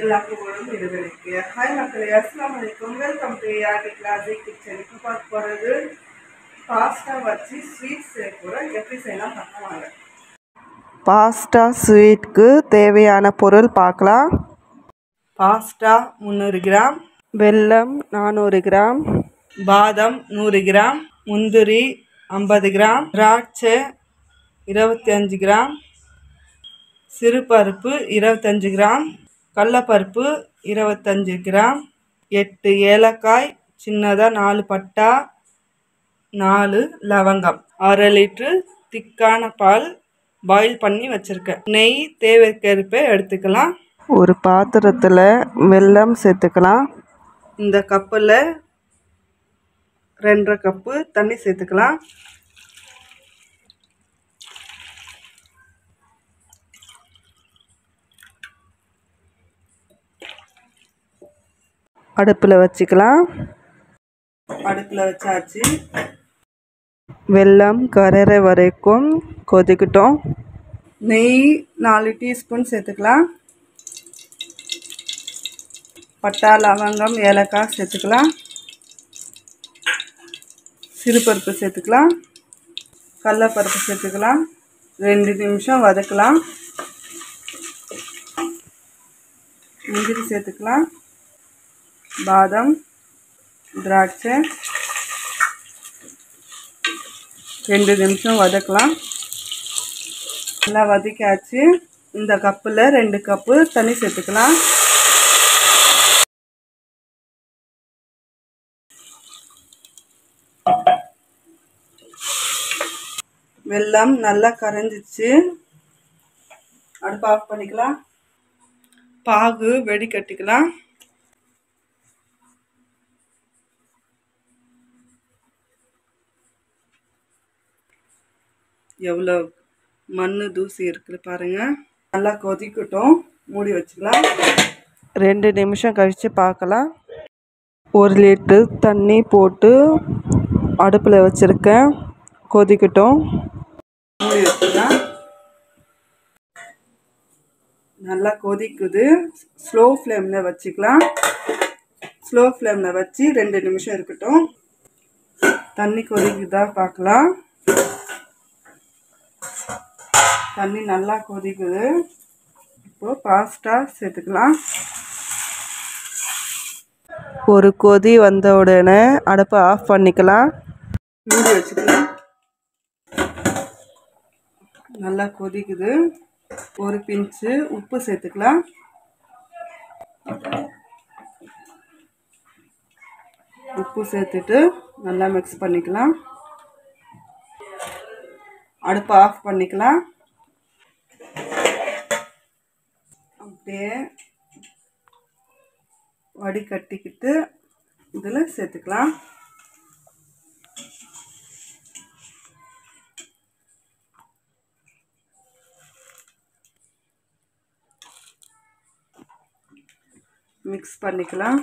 எல்லாருக்கும் உடம்பு இருக்கு. ஹாய் மக்களே, அஸ்ஸலாமு அலைக்கும். வெல்கம் டு யாடி கிளாசிக் கிச்சன். இப்போ பார்க்க போகிறது பாஸ்தா வச்சு ஸ்வீட் செய்ய போகிறோம். எப்படி செய்யலாம் பார்க்கலாம். பாஸ்தா ஸ்வீட்க்கு தேவையான பொருள் பார்க்கலாம். பாஸ்தா 300 கிராம், வெல்லம் 400 கிராம், பாதாம் 100 கிராம், முந்திரி 50 கிராம், திராட்சை 25 கிராம், சிறுபருப்பு 25 கிராம், கடலைப்பருப்பு 25 கிராம், 8 ஏலக்காய், சின்னதாக 4 பட்டா, 4 லவங்கம், 1/2 லிட்ரு திக்கான பால் பாயில் பண்ணி வச்சுருக்கேன். நெய் தேவைக்கேற்ப எடுத்துக்கலாம். ஒரு பாத்திரத்தில் வெல்லம் சேர்த்துக்கலாம். இந்த கப்பில் 2.5 கப்பு தண்ணி சேர்த்துக்கலாம். அடுப்பில் வச்சுக்கலாம். அடுப்பில் வச்சாச்சு. வெல்லம் கரையிற வரைக்கும் கொதிக்கட்டும். நெய் 4 டீஸ்பூன் சேர்த்துக்கலாம். பட்டா, லவங்கம், ஏலக்காய் சேர்த்துக்கலாம். சிறுபருப்பு சேர்த்துக்கலாம். கடலைப்பருப்பு சேர்த்துக்கலாம். 2 நிமிஷம் வதக்கலாம். முந்திரி சேர்த்துக்கலாம். பாதாம், திராட்சை 2 நிமிஷம் வதக்கலாம். நல்லா வதக்காச்சு. இந்த கப்பில் 2 கப்பு தண்ணி சேர்த்துக்கலாம். வெல்லம் நல்லா கரைஞ்சிச்சு. அடுப்பு ஆஃப் பண்ணிக்கலாம். பாகு வெடிக்கட்டிக்கலாம். எவ்வளோ மண் தூசி இருக்குது பாருங்கள். நல்லா கொதிக்கட்டும். மூடி வச்சுக்கலாம். 2 நிமிஷம் கழித்து பார்க்கலாம். 1 லிட்ரு தண்ணி போட்டு அடுப்பில் வச்சுருக்கேன். கொதிக்கட்டும். மூடி வச்சுக்கலாம். நல்லா கொதிக்குது. ஸ்லோ ஃப்ளேமில் வச்சுக்கலாம். ஸ்லோ ஃப்ளேமில் வச்சு 2 நிமிஷம் இருக்கட்டும். தண்ணி கொதிக்குதா பார்க்கலாம். தண்ணி நல்லா கொதிக்குது. இப்போது பாஸ்தா சேர்த்துக்கலாம். ஒரு கொதி வந்த உடனே அடுப்பை ஆஃப் பண்ணிக்கலாம். மூடி வச்சுக்கலாம். நல்லா கொதிக்குது. ஒரு பிஞ்சு உப்பு சேர்த்துக்கலாம். உப்பு சேர்த்துட்டு நல்லா மிக்ஸ் பண்ணிக்கலாம். அடுப்பை ஆஃப் பண்ணிக்கலாம். அப்படியே வடிகட்டிக்கிட்டு இதில் சேர்த்துக்கலாம். மிக்ஸ் பண்ணிக்கலாம்.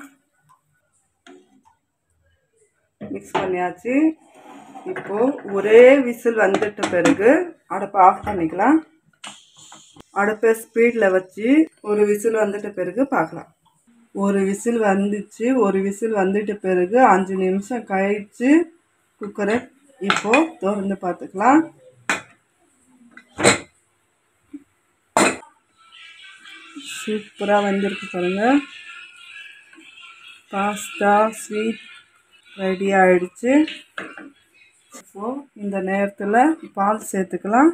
மிக்ஸ் பண்ணியாச்சு. இப்போது ஒரே விசில் வந்துட்ட பிறகு அடுப்பை ஆஃப் பண்ணிக்கலாம். அடுப்பை ஸ்பீடில் வச்சு ஒரு விசில் வந்துட்ட பிறகு பார்க்கலாம். ஒரு விசில் வந்துச்சு. ஒரு விசில் வந்துட்ட பிறகு 5 நிமிஷம் கழித்து குக்கரை இப்போது திறந்து பார்த்துக்கலாம். சூப்பராக வந்திருக்கு பாருங்கள். பாஸ்தா ஸ்வீட் ரெடி ஆகிடுச்சு. இப்போது இந்த நேரத்தில் பால் சேர்த்துக்கலாம்.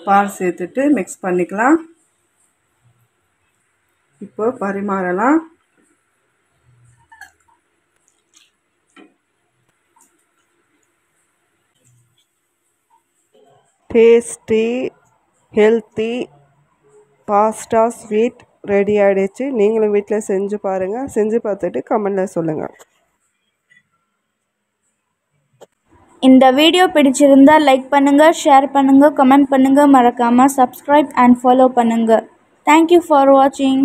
பால் சேர்த்துட்டு மிக்ஸ் பண்ணிக்கலாம். இப்போ பரிமாறலாம். Tasty healthy pasta sweet ready ஆகிடுச்சு. நீங்களும் வீட்டில் செஞ்சு பாருங்கள். செஞ்சு பார்த்துட்டு கமெண்டில் சொல்லுங்கள். இந்த வீடியோ பிடிச்சிருந்தா லைக் பண்ணுங்கள், ஷேர் பண்ணுங்கள், கமெண்ட் பண்ணுங்கள். மறக்காமல் சப்ஸ்கிரைப் அண்ட் ஃபாலோ பண்ணுங்கள். தேங்க்யூ ஃபார் வாட்சிங்.